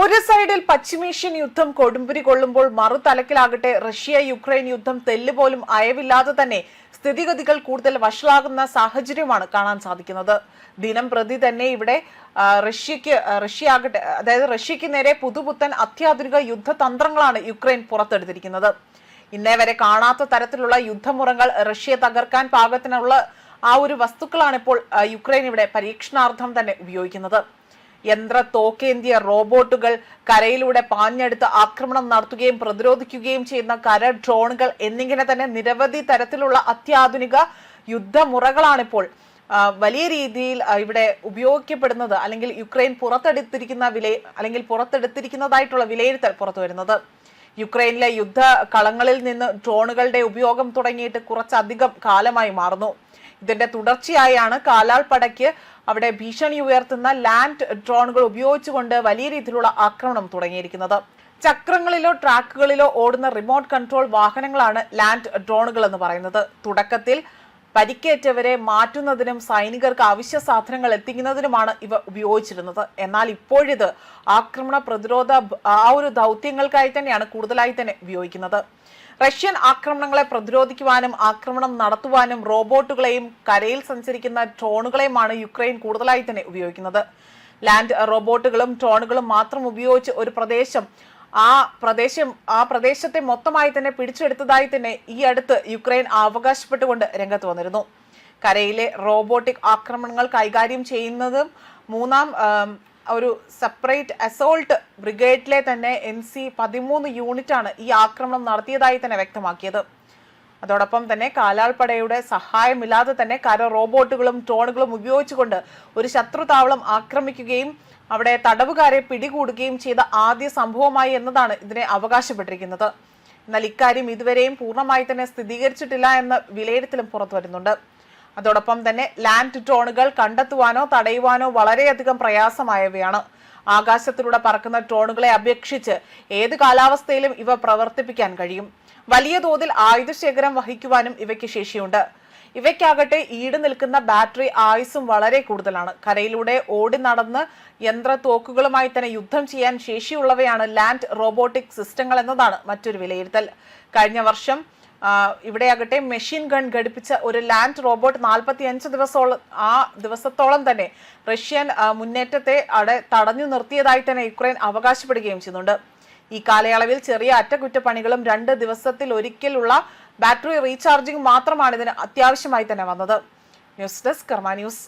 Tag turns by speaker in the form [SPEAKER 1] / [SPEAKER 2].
[SPEAKER 1] ഒരു സൈഡിൽ പശ്ചിമേഷ്യൻ യുദ്ധം കൊടുമ്പിരി കൊള്ളുമ്പോൾ മറുതലക്കിലാകട്ടെ റഷ്യ യുക്രൈൻ യുദ്ധം തെല്ലുപോലും അയവില്ലാതെ തന്നെ സ്ഥിതിഗതികൾ കൂടുതൽ വഷളാകുന്ന സാഹചര്യമാണ് കാണാൻ സാധിക്കുന്നത്. ദിനം പ്രതി തന്നെ ഇവിടെ റഷ്യക്ക് നേരെ പുതുപുത്തൻ അത്യാധുനിക യുദ്ധതന്ത്രങ്ങളാണ് യുക്രൈൻ പുറത്തെടുത്തിരിക്കുന്നത്. ഇന്നേ വരെ കാണാത്ത തരത്തിലുള്ള യുദ്ധമുറങ്ങൾ റഷ്യ തകർക്കാൻ പാകത്തിനുള്ള ആ ഒരു വസ്തുക്കളാണ് ഇപ്പോൾ യുക്രൈൻ ഇവിടെ പരീക്ഷണാർത്ഥം തന്നെ ഉപയോഗിക്കുന്നത്. തോക്കേന്തിയ റോബോട്ടുകൾ, കരയിലൂടെ പാഞ്ഞെടുത്ത് ആക്രമണം നടത്തുകയും പ്രതിരോധിക്കുകയും ചെയ്യുന്ന കര ഡ്രോണുകൾ എന്നിങ്ങനെ തന്നെ നിരവധി തരത്തിലുള്ള അത്യാധുനിക യുദ്ധമുറകളാണിപ്പോൾ വലിയ രീതിയിൽ ഇവിടെ ഉപയോഗിക്കപ്പെടുന്നത്, അല്ലെങ്കിൽ യുക്രൈൻ പുറത്തെടുത്തിരിക്കുന്നതായിട്ടുള്ള വിലയിരുത്തൽ പുറത്തു വരുന്നത്. യുക്രൈനിലെ യുദ്ധ കളങ്ങളിൽ നിന്ന് ഡ്രോണുകളുടെ ഉപയോഗം തുടങ്ങിയിട്ട് കുറച്ചധികം കാലമായി മാറുന്നു. ഇതിന്റെ തുടർച്ചയായാണ് കാലാൾപ്പടയ്ക്ക് അവിടെ ഭീഷണി ഉയർത്തുന്ന ലാൻഡ് ഡ്രോണുകൾ ഉപയോഗിച്ചുകൊണ്ട് വലിയ രീതിയിലുള്ള ആക്രമണം തുടങ്ങിയിരിക്കുന്നത്. ചക്രങ്ങളിലോ ട്രാക്കുകളിലോ ഓടുന്ന റിമോട്ട് കൺട്രോൾ വാഹനങ്ങളാണ് ലാൻഡ് ഡ്രോണുകൾ എന്ന് പറയുന്നത്. തുടക്കത്തിൽ പരിക്കേറ്റവരെ മാറ്റുന്നതിനും സൈനികർക്ക് അവശ്യ സാധനങ്ങൾ എത്തിക്കുന്നതിനുമാണ് ഇവ ഉപയോഗിച്ചിരുന്നത്. എന്നാൽ ഇപ്പോഴിത് ആക്രമണ പ്രതിരോധ ഒരു ദൗത്യങ്ങൾക്കായി തന്നെയാണ് കൂടുതലായി തന്നെ ഉപയോഗിക്കുന്നത്. റഷ്യൻ ആക്രമണങ്ങളെ പ്രതിരോധിക്കുവാനും ആക്രമണം നടത്തുവാനും റോബോട്ടുകളെയും കരയിൽ സഞ്ചരിക്കുന്ന ഡ്രോണുകളെയുമാണ് യുക്രൈൻ കൂടുതലായി തന്നെ ഉപയോഗിക്കുന്നത്. ലാൻഡ് റോബോട്ടുകളും ഡ്രോണുകളും മാത്രം ഉപയോഗിച്ച് ഒരു പ്രദേശത്തെ മൊത്തമായി തന്നെ പിടിച്ചെടുത്തതായി തന്നെ ഈ അടുത്ത് യുക്രൈൻ അവകാശപ്പെട്ടുകൊണ്ട് രംഗത്ത് വന്നിരുന്നു. കരയിലെ റോബോട്ടിക് ആക്രമണങ്ങൾ കൈകാര്യം ചെയ്യുന്നതും മൂന്നാം ഒരു സെപ്പറേറ്റ് അസോൾട്ട് ബ്രിഗേഡിലെ തന്നെ NC-13 യൂണിറ്റാണ് ഈ ആക്രമണം നടത്തിയതായി തന്നെ വ്യക്തമാക്കിയത്. അതോടൊപ്പം തന്നെ കാലാൾപ്പടയുടെ സഹായമില്ലാതെ തന്നെ കര റോബോട്ടുകളും ഡ്രോണുകളും ഉപയോഗിച്ചുകൊണ്ട് ഒരു ശത്രു താവളം ആക്രമിക്കുകയും അവിടെ തടവുകാരെ പിടികൂടുകയും ചെയ്ത ആദ്യ സംഭവമായി എന്നതാണ് ഇതിനെ അവകാശപ്പെട്ടിരിക്കുന്നത്. എന്നാൽ ഇക്കാര്യം ഇതുവരെയും പൂർണ്ണമായി തന്നെ സ്ഥിരീകരിച്ചിട്ടില്ല എന്ന വിലയിരുത്തലും പുറത്തു വരുന്നുണ്ട്. അതോടൊപ്പം തന്നെ ലാൻഡ് ഡ്രോണുകൾ കണ്ടെത്തുവാനോ തടയുവാനോ വളരെയധികം പ്രയാസമായവയാണ്. ആകാശത്തിലൂടെ പറക്കുന്ന ഡ്രോണുകളെ അപേക്ഷിച്ച് ഏത് കാലാവസ്ഥയിലും ഇവ പ്രവർത്തിപ്പിക്കാൻ കഴിയും. വലിയ തോതിൽ ആയുധശേഖരം വഹിക്കുവാനും ഇവയ്ക്ക് ശേഷിയുണ്ട്. ഇവയ്ക്കാകട്ടെ ഈട് നിൽക്കുന്ന ബാറ്ററി ആയുസ്സും വളരെ കൂടുതലാണ്. കരയിലൂടെ ഓടി നടന്ന് തോക്കുകളുമായി തന്നെ യുദ്ധം ചെയ്യാൻ ശേഷിയുള്ളവയാണ് ലാൻഡ് റോബോട്ടിക് സിസ്റ്റങ്ങൾ എന്നതാണ് മറ്റൊരു വിലയിരുത്തൽ. കഴിഞ്ഞ വർഷം ഇവിടെയാകട്ടെ മെഷീൻ ഗൺ ഘടിപ്പിച്ച ഒരു ലാൻഡ് റോബോട്ട് 45 ദിവസത്തോളം തന്നെ റഷ്യൻ മുന്നേറ്റത്തെ അവിടെ തടഞ്ഞു നിർത്തിയതായി തന്നെ യുക്രൈൻ അവകാശപ്പെടുകയും ചെയ്യുന്നുണ്ട്. ഈ കാലയളവിൽ ചെറിയ അറ്റകുറ്റപ്പണികളും 2 ദിവസത്തിൽ ഒരിക്കലുള്ള ബാറ്ററി റീചാർജിംഗ് മാത്രമാണ് ഇതിന് അത്യാവശ്യമായി തന്നെ വന്നത്. ന്യൂസ് ഡെസ്ക് കർമ്മ ന്യൂസ്.